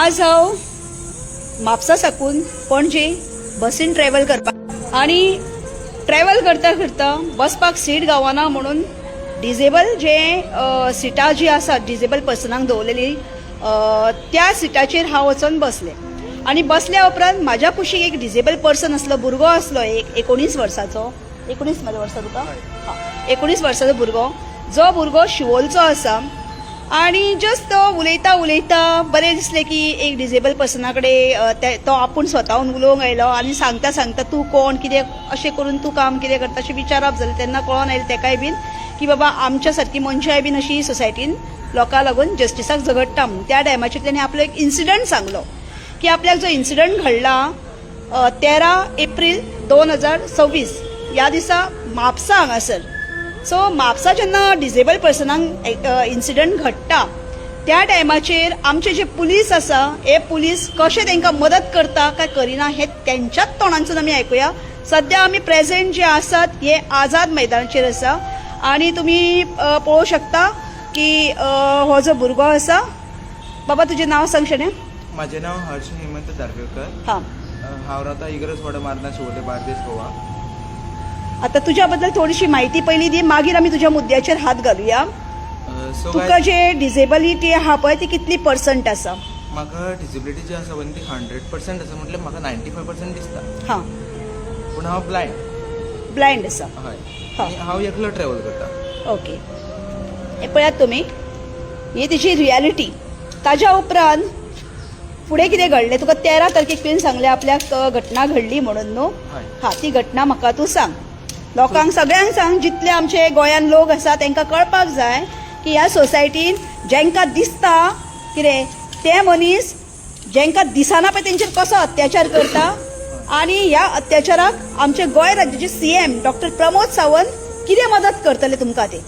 आज हांव म्हापसा साकून पणजे बसीन ट्रॅव्हल करपाक आणि ट्रॅव्हल करता करता बसपाक सीट गावना म्हणून डिजेबल जे सिटां जी आसात डिजेबल पर्सनांक दवरलेली त्या सिटाचेर हांव वचून बसले आणि बसल्या उपरांत म्हाज्या कुशीक एक डिजेबल पर्सन असलो भुरगो असलो एक 19 वर्साचो 19 मध्ये वर्सां तुका 19 वर्साचो भुरगो जो भुरगो शिवोलचो आसा आणि जस्ट तो उलयता उलयता बरें दिसलें की एक डिजेबल पर्सना कडेन तो आपूण स्वताहून उलोवंक आयलो आनी सांगता सांगता तूं कोण कितें अशें करून तूं काम कितें करता अशें विचारप जालें तेन्ना कळोन आयलें तेकाय बीन की बाबा आमच्या सारकी मनशाय बीन अशी सोसायटीन लोकांक लागून जस्टिसाक झगडटा म्हणून त्या टायमाचेर ताणें आपलो एक इन्सिडंट सांगलो की आपल्याक जो इन्सिडंट घडला 13 एप्रील 2026 ह्या दिसा म्हापसा हांगासर सो म्हापसा जेन्ना डिजेबल पर्सनांक इन्सिडंट घडटा त्या टायमाचेर आमचे जे पुलीस आसा हे पुलीस कशे तांकां मदत करता काय करिना हे त्यांच्याच तोंडांसून आमी आयकुया. सध्या आमी प्रेझेंट जे आसात हे आझाद मैदानाचेर आसा आणि तुम्ही पळोवंक शकता की हो जो भुरगो आसा. बाबा तुजें नांव सांग शणे. माझे नाव हर्ष हेमंत दारवेकर. हां हांव रावता इगरज वाडा मार्ना शिवोले बार्देस गोवा. आता तुझ्या बद्दल थोडीशी माहिती पहिली दी मागीर आमी तुज्या मुद्द्याचेर हात घालुया. तुका जे डिजेबिलिटी आहा पळय ती कितली पर्संट आसा. म्हाका डिजेबिलिटी जी आसा ती 100% आसा म्हटल्यार म्हाका 95% दिसता. हां पूण हांव ब्लायंड आसा. हय आनी हांव एकलो ट्रॅव्हल करता. ओके हे पळयात तुमी ही तिची रियालिटी. ताज्या उपरांत फुडें कितें घडलें तुका 13 तारखेक तुवें सांगलें आपल्याक घटना घडली म्हणून न्हू. हां ती घटना म्हाका तूं सांग. लोकांक सगळ्यांक सांग जितले आमचे गोंयान लोक आसा तांकां कळपाक जाय की ह्या सोसायटीन जेंकां दिसता कितें ते मनीस जेंकां दिसना पळय तेंचेर कसो अत्याचार करता आनी ह्या अत्याचाराक आमचे गोंय राज्याचे CM डॉक्टर प्रमोद सावंत कितें मदत करतले तुमकां ते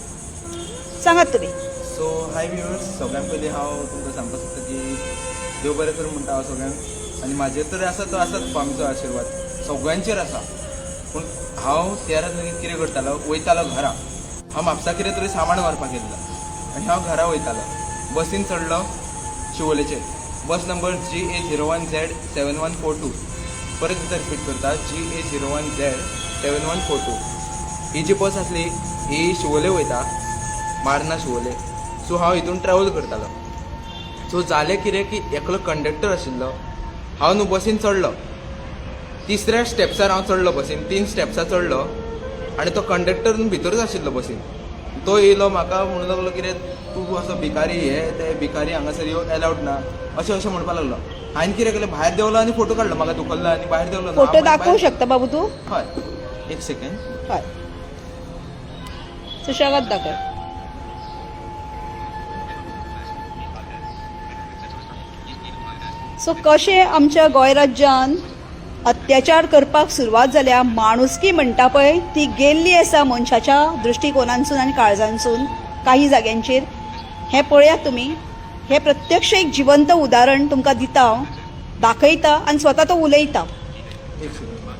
सांगात तुमी. सो हाय व्ह्युअर्स, सगळ्यां पयलीं हांव तुमकां सांगपाक सोदता की देव बरें करूं म्हणटा हांव सगळ्यांक. आनी म्हाजेर तर आसा तो आसाच स्वामीचो आशिर्वाद सगळ्यांचेर आसा. पूण हांव 13 तारखेक कितें करतालो वयतालो घरा. हांव म्हापसा कितें तरी सामान व्हरपाक येयल्लो आनी हांव घरा वयतालो. बसीन चडलो शिवोलेचेर. बस नंबर GA01Z7142. परत एकदां रिपीट करता GA01Z7142. ही जी बस आसली ही शिवोले वयता मार्ना शिवोले. सो हांव हितून ट्रॅव्हल करतालो. सो जालें कितें की एकलो कंडक्टर आशिल्लो. हांव न्हू बसीन चडलो. तिसऱ्या स्टेप्सार हांव चडलो बसीन. 3 स्टेप्सां चडलो आनी तो कंडक्टर भितरूच आशिल्लो बसीन. तो येयलो म्हाका म्हणूंक लागलो कितें तूं असो भिकारी हे ते भिकारी हांगासर येवंक एलावड ना अशें म्हणपाक लागलो. हांवें कितें केलें भायर देवलो आनी फोटो काडलो. म्हाका दुखल्लो आनी भायर देवलो. फोटो दाखवू शकता बाबू तू. हय एक सेकंड. हय सुशागत दाखय. सो कशें आमच्या गोंय राज्यान अत्याचार करपाक सुरवात जाल्या माणुसकी म्हणटा पळय ती गेल्ली आसा मनशाच्या दृश्टिकोनांसून आनी काळजांसून काही जाग्यांचेर. हें पळयात तुमी. हें प्रत्यक्ष एक जिवंत उदाहरण तुमकां दिता हांव दाखयता आनी स्वता तो उलयता.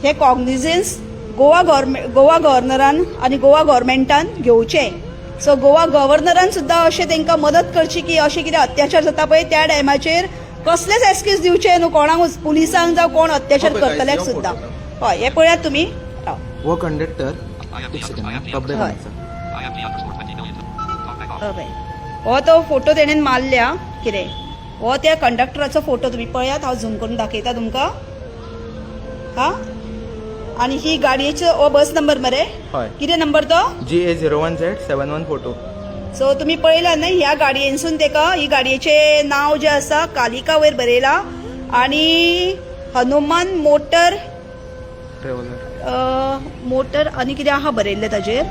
हे कॉग्निजन्स गोवा गव्हर्नरान आनी गोवा गव्हर्मेंटान घेवचें. सो गोवा गव्हर्नरान सुद्दां अशें तांकां मदत करची की अशें कितें अत्याचार जाता पळय त्या टायमाचेर कसलेच एक्सक्यूज दिवचे न्हू कोणाकूच पुलिसांक जावं कोण अत्याचार करतल्याक सुद्दां. हय हे पळयात तुमी. हो कंडक्टर हो तो फोटो तेणेन मारल्या कितें हो त्या कंडक्टराचो फोटो तुमी पळयात. हांव झूम करून दाखयता तुमकां. हां आनी ही गाडयेचो हो बस नंबर मरे. कितें नंबर तो GA01Z7142. सो तुम्ही पळयला न्ही ह्या गाडयेनसून तेका ही गाडयेचें नांव जें आसा कालिका वयर बरयलां आनी हनुमान मोटर आनी कितें आहा बरयल्लें ताजेर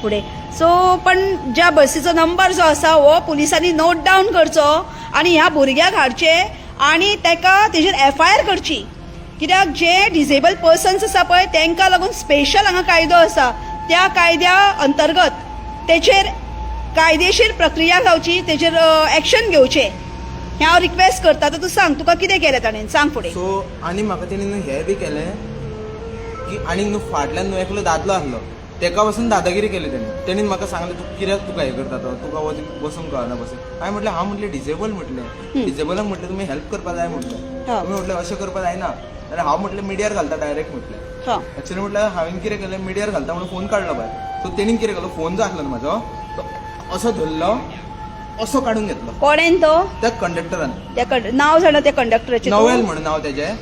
फुडें. सो पण ज्या बसीचो नंबर जो आसा हो पुलिसांनी नोट डावन करचो आनी ह्या भुरग्याक हाडचे आनी तेका तेजेर FIR करची. कित्याक जे डिजेबल पर्सन्स आसा पळय तांकां लागून स्पेशल हांगा कायदो आसा. त्या कायद्या अंतर्गत तेचेर कायदेशीर प्रक्रिया जावची तेचेर एक्शन घेवचे हें हांव रिक्वेस्ट करता. तर तूं सांग तुका कितें केलें ताणें सांग फुडें. सो आनी म्हाका तेणी न्हू हें बी केलें की आनी न्हू फाटल्यान न्हू एकलो दादलो आसलो तेका पासून दादागिरी केली त्यांनी म्हाका सांगले तू कित्याक तुका हे करता तो तुका बसूंक कळना बसून हांवें म्हटलें हांव म्हटलें डिसेबल म्हटलें डिसेबलाक म्हटलें तुमी हेल्प करपा जाय म्हटलें तुमी म्हटलें अशें करपा जायना जाल्यार हांव म्हटलें मिडियार घालता डायरेक्ट म्हटलें एक्चुअली म्हटल्यार हांवें कितें केलें मिडियार घालता म्हणून फोन काडलो भायर सो तेणी कितें केलो फोन जो आसलो न्हू म्हाजो तो असो धरलो असो काडून घेतलो कोणेन तो त्या कंडक्टरान नाव जाणा त्या कंडक्टराचें नवेल म्हणून नाव तेजें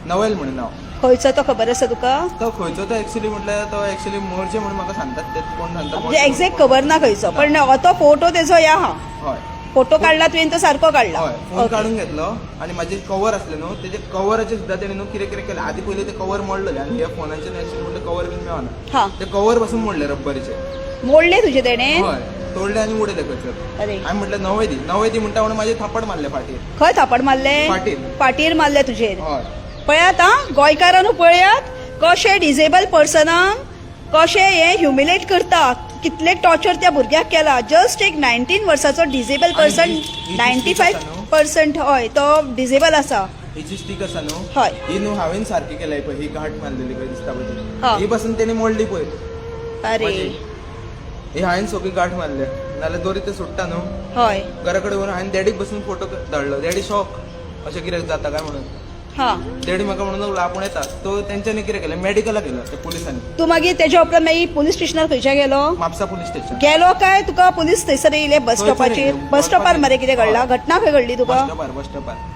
नवेल म्हणून नाव खंयचो तो खबर आसा तुका तो खंयचो तो एक्चुअली म्हटल्यार तो एक्चुअली मोर्चे म्हणून म्हाका सांगतात ते कोण सांगता म्हणजे एक्झॅक्ट खबर ना खंयचो पण तो फोटो तेजो या हा हय फोटो काढला तुवें तो सारको काढला हय फोन काडून घेतलो आनी म्हाजे कवर आसले न्हू तेजे कवराचे सुद्दां तेणी न्हू कितें कितें केलें आदी पयलीं ते कवर मोडलेले आनी ह्या फोनाचे एक्चुअली म्हटल्यार कवर बीन मेळना ते कवर पासून मोडले रब्बरीचे मोडले तुजे तेणे हय तोडले आनी उडयले खंयसर अरे हांवें म्हटलें नवे दी म्हणटा म्हणून म्हाजे थापड मारले फाटीर खंय थापड मारले फाटीर फाटीर मारले तुजेर हय पळयात आं गोंयकारांनू पळयात कशे डिसेबल पर्सनांक कशे हे ह्युमिलेट करता कितले टॉर्चर त्या भुरग्याक केला जस्ट एक 19 वर्साचो डिसेबल पर्सन 95% हय तो डिसेबल आसा हिची स्टीक आसा न्हू हय ही न्हू हांवें सारकी केल्या पळय ही गाठ मारलेली पळय दिसता हा. पळय ही पासून तेणी मोडली पळय अरे ही हांवें सगळी गाठ मारल्या नाल्यार दोरी ते सुट्टा न्हू हय घरा कडेन व्हरून हांवें डॅडीक बसून फोटो धाडलो डॅडी शॉक अशें कितें जाता काय म्हणून हा डॅडी म्हाका म्हणून लागलो आपूण येता तो तेंच्यांनी कितें केलें मेडिकलाक गेलो त्या पुलिसांनी तू मागीर तेच्या उपरांत मागीर पुलीस स्टेशनार खंयच्या गेलो म्हापसा पुलीस स्टेशन गेलो काय तुका पुलीस थंयसर येयले बस स्टॉपाचेर बस स्टॉपार मरे कितें घडला घटना खंय घडली तुका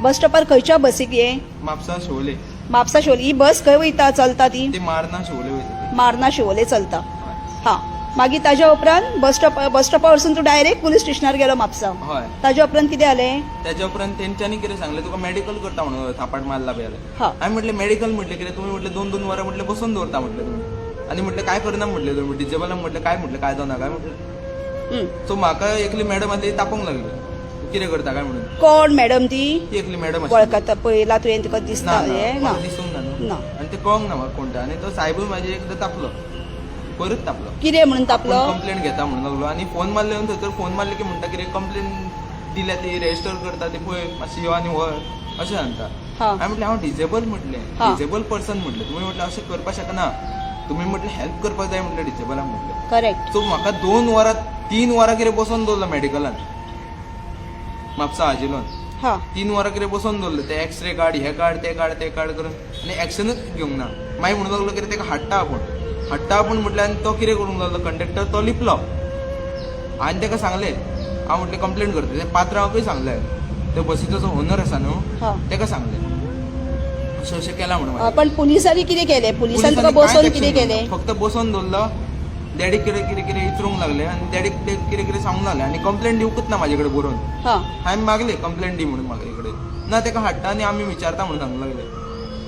बस स्टॉपार खंयच्या बसीक ये म्हापसा शिवोले म्हापसा शिवोले ही बस खंय वयता चलता ती ती मारना शिवोले वयता मारना शिवोले चलता हा मागीर ताज्या उपरांत बस स्टॉपा वरसून तू डायरेक्ट पुलीस स्टेशनार गेलो म्हापसा हय ताज्या उपरांत कितें जालें त्याच्या उपरांत तेंच्यांनी कितें सांगलें तुका मेडिकल करता म्हणून थापाट मारला बी जाल्यार हा हांवें म्हटलें मेडिकल म्हटलें कितें तुमी म्हटलें 2-2 वरां म्हटलें बसून दवरता म्हटलें तुमी आनी म्हटलें काय करना म्हटलें तुमी डिसेबलाक म्हटलें काय जावना काय म्हटलें सो म्हाका एकली मॅडम आसली तापोवंक लागली तूं कितें करता काय म्हणून कोण मॅडम ती एकली मॅडम वळखता पळयला तुवें तुका दिसता हें ना दिसूंक ना ना आनी ते कळोंक ना म्हाका कोणता आनी तो साहेबूय म्हाजे एकदां तापलो परत तापलो कितें म्हणून तापलो कंप्लेंट घेता म्हणून लागलो आनी फोन मारले थंयसर फोन मारले की म्हणटा कितें कंप्लेंट दिल्या ती रेजिस्टर करता ती पळय मातशी यो आनी व्हर अशें सांगता हांवें म्हटलें हांव डिसेबल म्हटलें डिसेबल पर्सन म्हटलें तुमी म्हटलें अशें करपाक शकना तुमी म्हटलें हेल्प करपाक जाय म्हटलें डिसेबलाक म्हटलें करेक्ट सो म्हाका 2 वरां 3 वरां कितें बसोवन दवरलो मेडिकलान म्हापसा हाजिलोन हा 3 वरां कितें बसोवन दवरलें ते एक्सरे काड हे काड ते काड करून आनी एक्शनूच घेवंक ना मागीर म्हणून लागलो कितें तेका हाडटा आपूण म्हटलें आनी तो कितें करूंक लागलो कंडक्टर तो लिपलो हांवें ताका सांगलें हांव म्हटलें कंप्लेंट करता ते पात्रांवाकूय सांगलें त्या बसीचो जो ओनर आसा न्हू ताका सांगलें अशें केलां म्हणून पण पुलिसांनी कितें केलें पुलिसांनी तुका बसोवन कितें केलें फक्त बसोवन दवरलो डॅडीक कितें विचारूंक लागलें आनी डॅडीक कितें सांगूंक लागलें आनी कंप्लेंट दिवंकूच ना म्हाजे कडेन बरोवन हांवें मागलें कंप्लेंट दी म्हणून म्हाजे कडेन ना ताका हाडटा आनी आमी विचारता म्हणून सांगूंक लागलें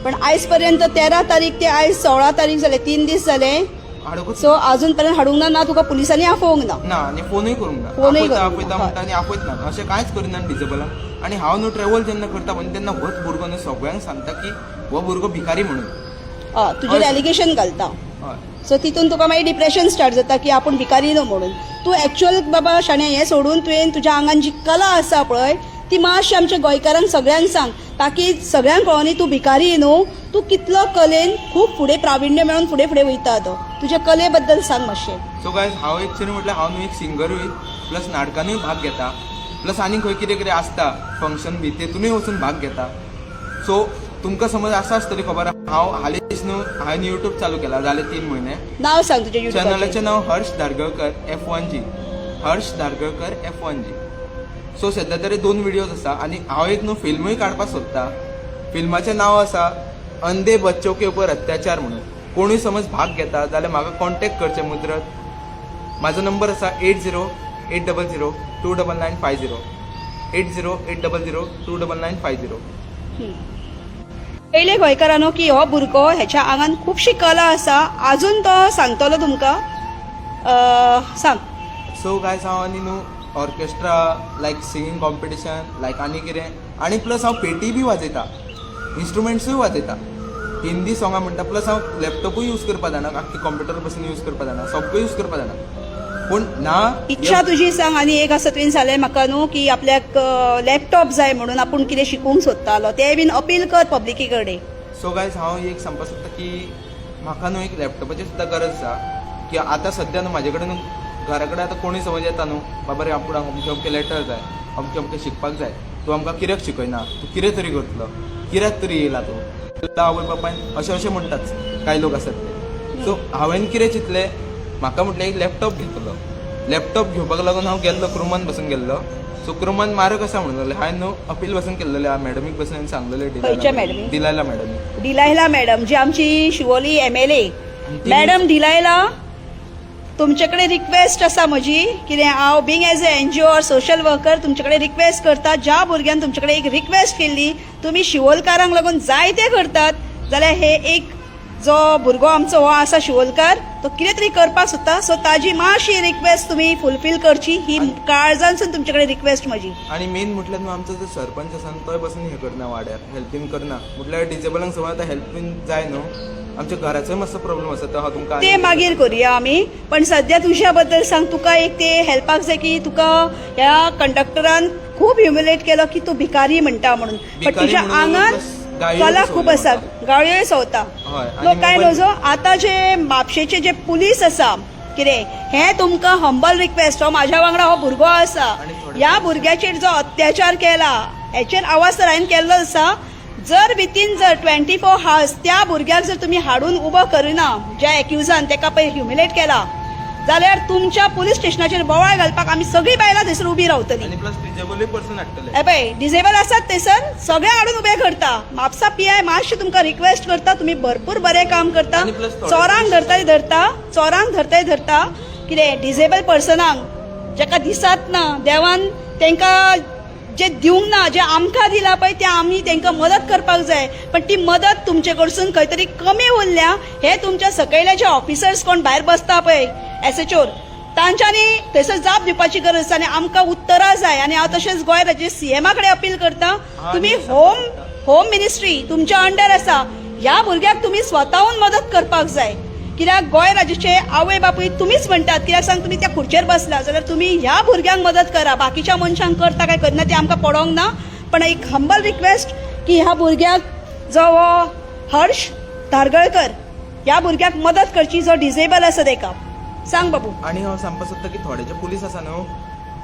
पण आयज पर्यंत 13 तारीख ते आयज 16 तारीख जाले 3 दीस जाले सो अजून पर्यंत हाडूंक ना तुका पुलिसांनी आफोवंक ना आनी फोनूय करूंक ना आपयता म्हणटा आनी आपयत ना अशें कांयच करिना डिसेबलाक आनी हांव न्हू ट्रॅव्हल जेन्ना करता पळय तेन्ना होच भुरगो न्हू सगळ्यांक सांगता की हो भुरगो भिकारी म्हणून तुजेर एलिगेशन घालता सो तितून तुका मागीर डिप्रेशन स्टार्ट जाता की आपूण भिकारी न्हू म्हणून तूं एक्चुअल बाबा शाण्या हें सोडून तुवें तुज्या आंगान जी कला आसा पळय ती मातशी आमच्या गोंयकारांक सगळ्यांक सांग ताकी सगळ्यांक कळोनी तूं भिकारी न्हू तूं कितलो कलेन खूब फुडें प्राविण्य मेळोन फुडें वयता तो तुज्या कले बद्दल सांग मातशें सो गायज हांव एक्चुअली म्हटल्यार हांव न्हू एक सिंगरूय प्लस नाटकांनूय भाग घेता प्लस आनी खंय कितें आसता फंक्शन बी तेतूनय वचून भाग घेता सो तुमकां समज आसा आसतली खबर हांव हालींच न्हू हांवें युट्यूब चालू केला जाले 3 म्हयने नांव सांग तुजें युट्यूब चॅनलाचें नांव Harsh Dhargalkar F1G Harsh Dhargalkar F1G so सध्या तरी 2 व्हिडिओज आसा आनी हांव एक न्हू फिल्मूय काडपाक सोदता फिल्माचें नांव आसा अंधे बच्चों के ऊपर अत्याचार म्हणून कोणूय समज भाग घेता जाल्यार म्हाका कॉन्टॅक्ट करचें मुद्रत म्हाजो नंबर आसा 8080029950 8080029950 पयले गोंयकारांनो की हो भुरगो हेच्या आंगान खुबशी कला आसा आजून तो सांगतलो तुमकां सांग सो गायज हांव आनी न्हू ऑर्केस्ट्रा लायक सिंगींग कॉम्पिटिशन लायक आनी कितें आनी प्लस हांव पेटी बी वाजयता इन्स्ट्रुमेंट्सूय वाजयता हिंदी सॉंगां म्हणटा प्लस हांव लॅपटॉपूय यूज करपा जाणा आख्खी कंप्युटर बसून यूज करपा जाणा सगळें यूज करपा जाणा पूण ना इच्छा तुजी सांग आनी एक आसा तुवें सांगलें म्हाका न्हू की आपल्याक लॅपटॉप जाय म्हणून आपूण कितें शिकूंक सोदतालो तें बीन अपील कर पब्लिके कडेन सो गायज हांव एक सांगपाक सोदता की म्हाका न्हू एक लॅपटॉपाची सुद्दां गरज आसा की आतां सध्या न्हू म्हाजे कडेन घरा कडेन आतां कोणूय समज येता न्हू बाबा रे आपूण अमकें अमकें लॅटर जाय अमकें शिकपाक जाय तूं आमकां कित्याक शिकयना तूं कितें तरी करतलो कित्याक तरी येयला तूं आवय बापायन अशें म्हणटात कांय लोक आसात ते. सो हांवें कितें चिंतलें म्हाका म्हटलें एक लॅपटॉप घेतलो. लॅपटॉप घेवपाक लागून हांव गेल्लो क्रुमान बसून गेल्लो. सो क्रुमान मारक आसा म्हणून जाल्यार हांवें न्हू अपील बसून केल्लेलें मॅडमीक बसून हांवें खंयच्या सांगलेलें मॅडमीक? दिलायला मॅडमी. डिलायला मॅडम जी आमची शिवोली MLA मॅडम डिलायला, तुमचे कडेन रिक्वेस्ट आसा म्हजी कितें हांव being as a NGO or social worker तुमचे कडेन रिक्वेस्ट करता. ज्या भुरग्यान तुमचे कडेन एक रिक्वेस्ट केल्ली तुमी शिवोलकारांक लागून जाय ते करतात जाल्यार हे एक जो भुरगो आमचो हो आसा शिवोलकार तो कितें तरी करपाक सोदता. सो ताजी मातशी रिक्वेस्ट तुमी फुलफील करची ही काळजानसून तुमचे कडेन रिक्वेस्ट म्हजी. आनी मेन म्हटल्यार न्हू आमचो जो सरपंच आसा न्हू तोय बसून हें करना वाड्यार हेल्पींग करना. म्हटल्यार डिसेबलांक समज आतां हेल्पींग जाय न्हू आमच्या घराचोय मातसो प्रॉब्लेम आसा तो हांव तुमकां ते मागीर करुया आमी. पण सध्या तुज्या बद्दल सांग तुका एक ते हेल्पाक जाय की तुका ह्या कंडक्टरान खूब ह्युमिलेट केलो की तूं भिकारी म्हणटा म्हणून. पण तुज्या आंगान कला खूप आसा गाळयोय सवता. नो काय नजो आतां जे म्हापशेचे जे पुलीस आसा कितें हे तुमकां हंबल रिक्वेस्ट हो म्हाज्या वांगडा हो भुरगो आसा ह्या भुरग्याचेर जो अत्याचार केला हेचेर आवाज तर हांवें केल्लो आसा. जर विथीन 24 hours त्या भुरग्याक जर तुमी हाडून उबो करिना ज्या एक्युजान तेका पळय ह्युमिलेट केला जाल्यार तुमच्या पुलीस स्टेशनाचेर बोवाळ घालपाक आमी सगळीं बायलां थंयसर उबी रावतलीं. आनी प्लस डिसेबल पर्सन हाडटले. हे पळय डिसेबल आसात थंयसर सगळे हाडून उबे करता. म्हापसा PI मातशें तुमकां रिक्वेस्ट करता तुमी भरपूर बरें काम करता. आनी प्लस थोडे चोरांक धरता कितें डिसेबल पर्सनांक जाका दिसत ना देवान तांकां जे दिवंक ना जे आमकां दिला पळय ते आमी तांकां मदत करपाक जाय. पण ती मदत तुमचे कडसून खंय तरी कमी उरल्या. हे तुमच्या सकयले जे ऑफिसर्स कोण भायर बसता पळय SHOर तांच्यांनी थंयसर जाप दिवपाची गरज आसा आनी आमकां उतरां जाय. आनी हांव तशेंच गोंय राज्य CMा कडेन अपील करता तुमी होम मिनिस्ट्री तुमच्या अंडर आसा ह्या भुरग्याक तुमी स्वताहून मदत करपाक जाय. कित्याक गोंय राज्याचे आवय बापूय तुमीच म्हणटात कित्याक सांग तुमी त्या खुर्चेर बसला जाल्यार तुमी ह्या भुरग्यांक मदत करा. बाकीच्या मनशांक करता काय करना ते आमकां पडोंक ना. पण एक हंबल रिक्वेस्ट की ह्या भुरग्याक जो हर्ष धारगळकर ह्या भुरग्याक मदत करची जो डिसेबल आसा तेका. सांग बाबू. आनी हांव सांगपाक सोदता की थोडे जे पुलीस आसा न्हू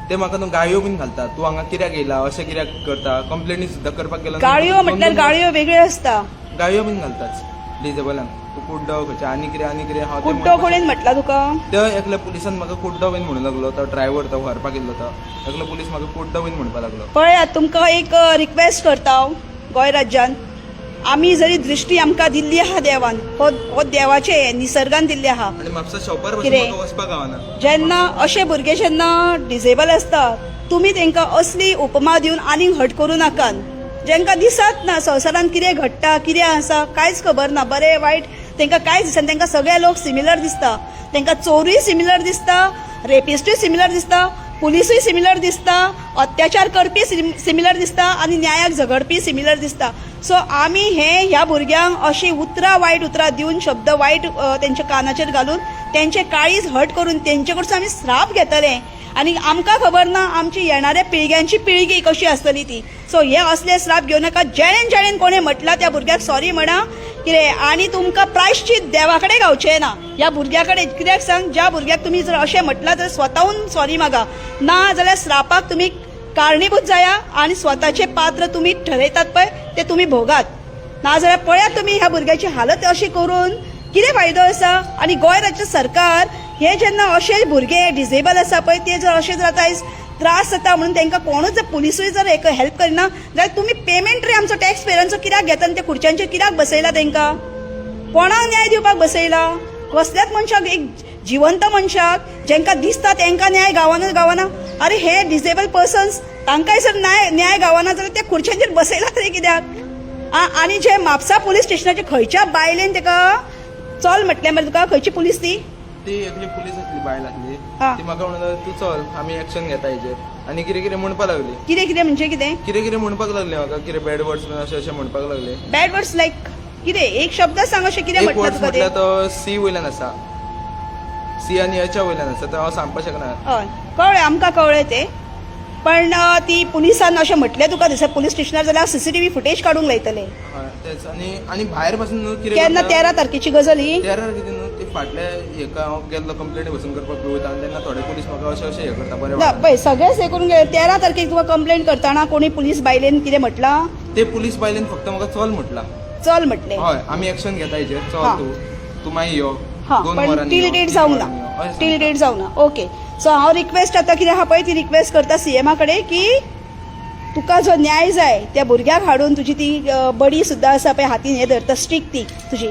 ते म्हाका न्हू गाळयो बीन घालता. तूं हांगा कित्याक येयला अशें कित्याक करता कंप्लेनी सुद्दां करपाक गेलो. गाळयो म्हटल्यार गाळयो वेगळ्यो आसता. गाळयो बीन घालतात डिसेबलांक. तूं कुड्डो खंयचे आनी कितें हांव कुड्डो कोणेन म्हटला तुका? तो एकल्या पुलिसान म्हाका कुड्डो बीन म्हणूंक लागलो. तो ड्रायव्हर तो व्हरपाक येयल्लो तो एकलो पुलीस म्हाका कुड्डो बीन म्हणपाक लागलो. पळयात तुमकां एक रिक्वेस्ट करता हांव गोंय राज्यान आमी जरी दृश्टी आमकां दिल्ली आहा देवान हो देवाचे निसर्गान दिल्ली आहा. आनी म्हापसा शॉपार कितें? वचपाक गावना. जेन्ना अशे भुरगे जेन्ना डिसेबल आसता तुमी तांकां असली उपमा दिवन आनीक हट करूं नाकात. जेंकां दिसत ना संवसारान कितें घडटा कितें आसा कांयच खबर ना बरें वायट तांकां कांयच दिसना. तांकां सगळे लोक सिमिलर दिसता. तांकां चोरूय सिमिलर दिसता रेपिस्टूय सिमिलर दिसता पुलिसूय सिमिलर दिसता अत्याचार करपी सिमिलर दिसता आनी न्यायाक झगडपी सिमिलर दिसता. सो आमी ह्या भुरग्यांक अशी उतरां वायट उतरां दिवन शब्द वायट तेंच्या कानाचेर घालून तेंचे काळीज हट करून तेंचे कडसून आमी श्राप घेतले. आनी आमकां खबर ना आमची येणाऱ्या पिळग्यांची पिळगी कशी आसतली ती. सो हे असले श्राप घेवं नाका. जेणेन कोणें म्हटला त्या भुरग्याक सॉरी म्हणा कितें. आनी तुमकां प्रायश्चित देवा कडेन गावचें ना ह्या भुरग्या कडेन. कित्याक सांग ज्या भुरग्याक तुमी जर अशें म्हटलां तर स्वताहून सॉरी मागा. ना जाल्यार श्रापाक तुमी कारणीभूत जाया आनी स्वताचे पात्र तुमी ठरयतात पळय ते तुमी भोगात. ना जाल्यार पळयात तुमी ह्या भुरग्याची हालत अशी करून कितें फायदो आसा. आनी गोंय राज्य सरकार हे जेन्ना अशे भुरगे डिसेबल आसा पळय ते जर अशें जर आयज त्रास जाता म्हणून तांकां कोणूच जर पुलिसूय जर एक हेल्प करिना जाल्यार तुमी पेमेंट रे आमचो टॅक्स पेयरांचो कित्याक घेता आनी ते खुर्च्यांचेर कित्याक बसयला तांकां? कोणाक न्याय दिवपाक बसयला? कसल्याच मनशाक एक जिवंत मनशाक जेंकां दिसता तांकां न्याय गावना. अरे हे डिसेबल पर्सन्स तांकांय जर न्याय गावना जाल्यार ते खुर्च्यांचेर बसयला तरी कित्याक? आनी जे म्हापसा पुलीस स्टेशनाचे खंयच्या बायलेन ताका चल म्हटलें मरे तुका खंयची पुलीस ती एकली पुलीस आसली बायल आसली ती म्हाका म्हणून तूं चल आमी एक्शन घेता हेजेर. आनी कितें म्हणपाक लागली. कितें म्हणजे कितें म्हणपाक लागले म्हाका कितें बॅड वर्ड्स बीन अशें म्हणपाक लागले. बॅड वर्ड्स लायक कितें एक शब्द सांग अशें कितें म्हटलें तुका? म्हटल्यार तो C वयल्यान आसा C आनी H वयल्यान आसा तो हांव सांगपाक शकना. हय कळ्ळें आमकां कळ्ळें तें. पण ती पुलिसान अशें म्हटलें तुका थंयसर पुलीस स्टेशनार जाल्यार CCTV फुटेज काडूंक लायतले. तेच आनी भायर पासून केन्ना 13 तारखेची गजाल ही. 13 तारखेची न्हू फाटल्या हेका हांव गेल्लो कंप्लेंट वसून करपाक वयता आनी तेन्ना थोडे पुलीस म्हाका अशें अशें हें करता बरें ना वागता. पळय सगळेच हे करून 13 तारखेक तुका कंप्लेंट करताना कोणी पुलीस बायलेन कितें म्हटलां? ते पुलीस बायलेन फक्त म्हाका चल म्हटलां. चल म्हटलें. हय आमी एक्शन घेता हेजेर चल हा. तूं मागीर यो हां 2 पण वरांनी टील यो, डेट 3 जावंक वरांनी यो. ना. टील डेट जावंक ना. ओके. सो हांव रिक्वेस्ट आतां कितें आहा पळय ती रिक्वेस्ट करता सीएमा कडेन की तुका जो न्याय जाय त्या भुरग्याक हाडून तुजी ती बडी सुद्दां आसा पळय हातीन हें धरता स्टीक ती तुजी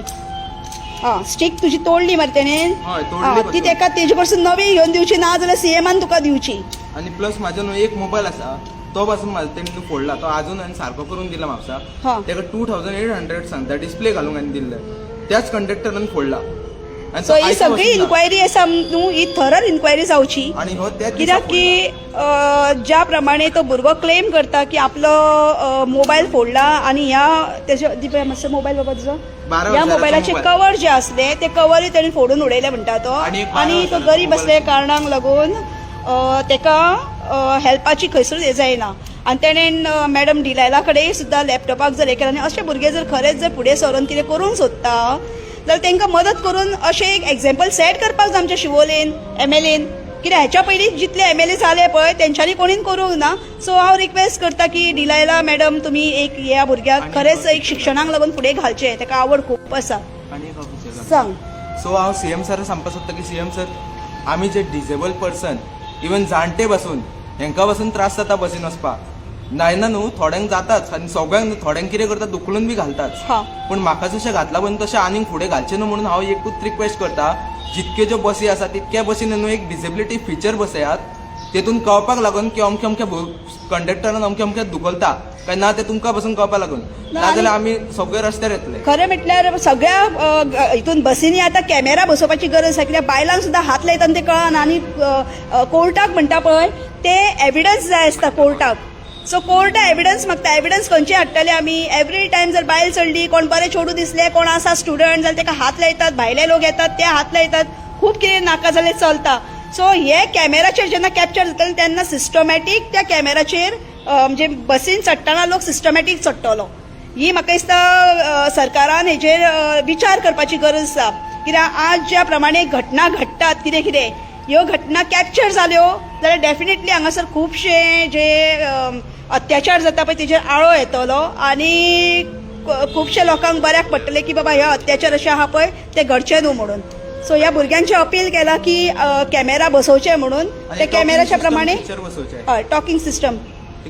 स्टीक तुजी तोडली मरे तेणेन. हय, तोडली ती पासून. तेका तेजे कडसून नवी घेवन दिवची ना जाल्यार सीएमान तुका दिवची. आनी प्लस म्हाजो न्हू एक मोबायल आसा तो पासून म्हाजो तेणी फोडला तो आजून हांवें सारको करून दिला हा. म्हापसा. तेका 2800 सांगता डिस्प्ले घालूंक हांवें दिल्ले त्याच कंडक्टरान फोडला. आनी सो तो ही आयज सगळी वचूंक ना. इन्क्वायरी आसा न्हू ही थरर इन्क्वायरी जावची. आनी हो त्याच कित्याक की ज्या प्रमाणे तो भुरगो क्लेम करता की आपलो मोबायल फोडला आणि ह्या तेजो दिपय मातसो मोबायल बाबा तुजो 12 ह्या वर्साचो मोबायलाचे मोबायल. कवर जे असले ते कवरूय ताणें फोडून उडयले म्हणटा तो. आनी एक 12 आणि तो वर्साचो गरीब मोबायल असल्या आसा. कारणाक लागून तेका हेल्पाची खंयसूच हे जायना. आनी तेणेन मॅडम डिलायला कडेन सुद्दां लॅपटॉपाक जर हे केलें आनी अशे भुरगे जर खरेंच जर फुडें सरून कितें करूंक सोदता जाल्यार तांकां मदत करून अशें एक एक्झाम्पल सेट करपाक जाय आमच्या शिवोलेन एमएलएन. कित्याक हेच्या पयलीं जितले एमएलए जाले पळय तेंच्यांनी कोणीन करूंक ना. सो हांव रिक्वेस्ट करता की डिलायला मॅडम तुमी एक ह्या भुरग्याक खरेंच एक शिक्षणाक लागून फुडें घालचें. ताका आवड खूब आसा. आनी एक ऑफिसर सांग. सो हांव सीएम सर सांगपाक सोदता की सीएम सर आमी जे डिसेबल पर्सन इवन जाणटे बसून हेंका बसून त्रास जाता बसीन वचपाक जायना न्हू थोड्यांक जाताच आनी सगळ्यांक थोड्यांक कितें करता दुखलून बी घालताच. हा. पूण म्हाका जशें घातला पण तशें आनीक फुडें घालचें न्हू म्हणून हांव एकूच रिक्वेस्ट करता जितके ज्यो बसी आसा तितक्या बसीन न्हू एक डिसेबिलिटी फीचर बसयात तेतून कळपाक लागून की अमक्या अमक्या कंडक्टरान अमक्या अमक्या दुखलता काय ना ते तुमकां बसून कळपाक लागून नाजाल्यार आमी सगळे रस्त्यार येतले. खरें म्हटल्यार सगळ्या हितून बसींनी आतां कॅमेरा बसोवपाची गरज आसा कित्याक बायलांक सुद्दां हात लायतना ते कळना आनी कोर्टाक म्हणटा पळय ते एविडन्स जाय आसता कोर्टाक. सो कोर्ट एविडन्स मागता. एविडन्स खंयचे हाडटले आमी एवरी टायम जर बायल चडली कोण बरें चेडूं दिसले कोण आसा स्टुडंट जाल्यार ताका हात लायतात भायले लोक येतात ते हात लायतात खूब कितें नाका जाल्यार चलता. सो हे कॅमेराचेर जेन्ना कॅप्चर जातले तेन्ना सिस्टमॅटीक त्या कॅमेराचेर म्हणजे बसीन चडटाना लोक सिस्टमॅटीक चडटलो. ही म्हाका दिसता सरकारान हेजेर विचार करपाची गरज आसा. कित्याक आज ज्या प्रमाणे घटना घडटात कितें कितें ह्यो घटना कॅप्चर जाल्यो जाल्यार डेफिनेटली हांगासर खुबशे जे अत्याचार जाता पळय तेजेर आळो येतलो आनी खुबशे लोकांक बऱ्याक पडटले की बाबा हे अत्याचार अशें आहा पळय ते घडचे न्हू म्हणून. सो ह्या भुरग्यांचे अपील केला की कॅमेरा बसोवचे म्हणून ते कॅमेराच्या प्रमाणे टॉकिंग सिस्टम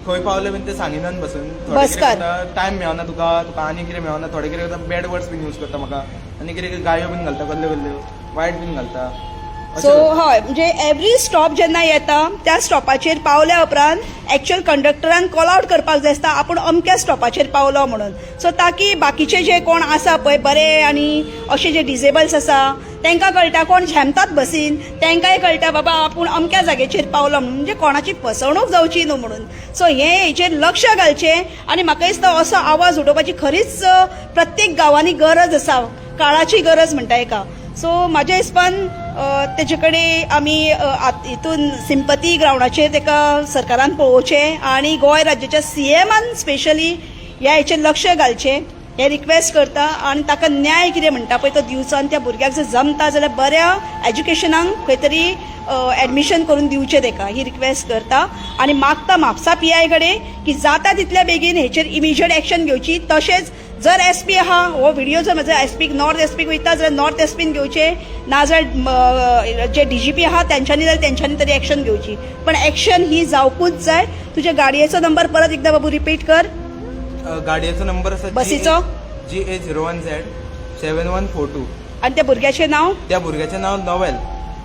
खंय पावले बीन ते सांगिनान बसून बसकार टायम मेळना तुका आनी कितें मेळना थोडे कितें करता बॅड वर्ड्स बीन यूज करता म्हाका आनी कितें गायो बीन घालता कसल्यो कसल्यो वायट बीन घालता. सो हय म्हणजे एवरी स्टॉप जेन्ना येता त्या स्टॉपाचेर पावल्या उपरांत एक्चुअल कंडक्टरान कॉल आउट करपाक जाय आसता आपूण अमक्या स्टॉपाचेर पावलो म्हणून. सो ताकी बाकीचे जे कोण आसा पळय बरे आनी अशे जे डिसेबल्स आसा तांकां कळटा कोण झेमतात बसीन तांकांय कळटा बाबा आपूण अमक्या जाग्याचेर पावलो म्हणून म्हणजे कोणाची फसवणूक जावची न्हू म्हणून. सो हेचेर लक्ष घालचें आनी म्हाका दिसता असो आवाज उठोवपाची खरीच प्रत्येक गांवांनी गरज आसा काळाची गरज म्हणटा हेका. सो म्हाज्या हिसपान तेजे कडेन आमी हितून सिंपथी ग्रावंडाचेर ताका सरकारान पळोवचें आनी गोंय राज्याच्या सीएमान स्पेशली ह्या हेचेर लक्ष घालचें हे रिक्वेस्ट करता आनी ताका न्याय कितें म्हणटा पळय तो दिवचो आनी त्या भुरग्याक जर जमता जाल्यार बऱ्या एज्युकेशनाक खंय तरी एडमिशन करून दिवचें ताका ही रिक्वेस्ट करता आनी मागता म्हापसा पीआय कडेन की जाता तितल्या बेगीन हेचेर इमिजिएट एक्शन घेवची. तशेंच जर एसपी आहा हो व्हिडिओ जर म्हजो एसपीक नॉर्थ एसपीक वयता जाल्यार नॉर्थ एसपीन घेवचे नाजाल्यार जे डीजीपी आहा तेंच्यांनी जाल्यार तेंच्यांनी तरी एक्शन घेवची. पण एक्शन ही जावपूच जाय. तुज्या गाडयेचो नंबर परत एकदा बाबू रिपीट कर. गाडयेचो नंबर आसा बसीचो GA01Z 7142 आनी त्या भुरग्याचें नांव त्या भुरग्याचें नांव नोवेल.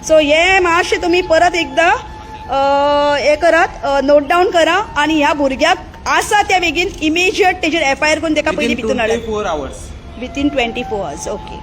सो हे मातशें तुमी परत एकदा हे करात नोट डावन करा आनी ह्या भुरग्याक आसा त्या बेगीन इमिजिएट तेजेर एफआयआर करून ताका पयलीं भितून हाडात. 24 hours विथीन 24 hours. ओके.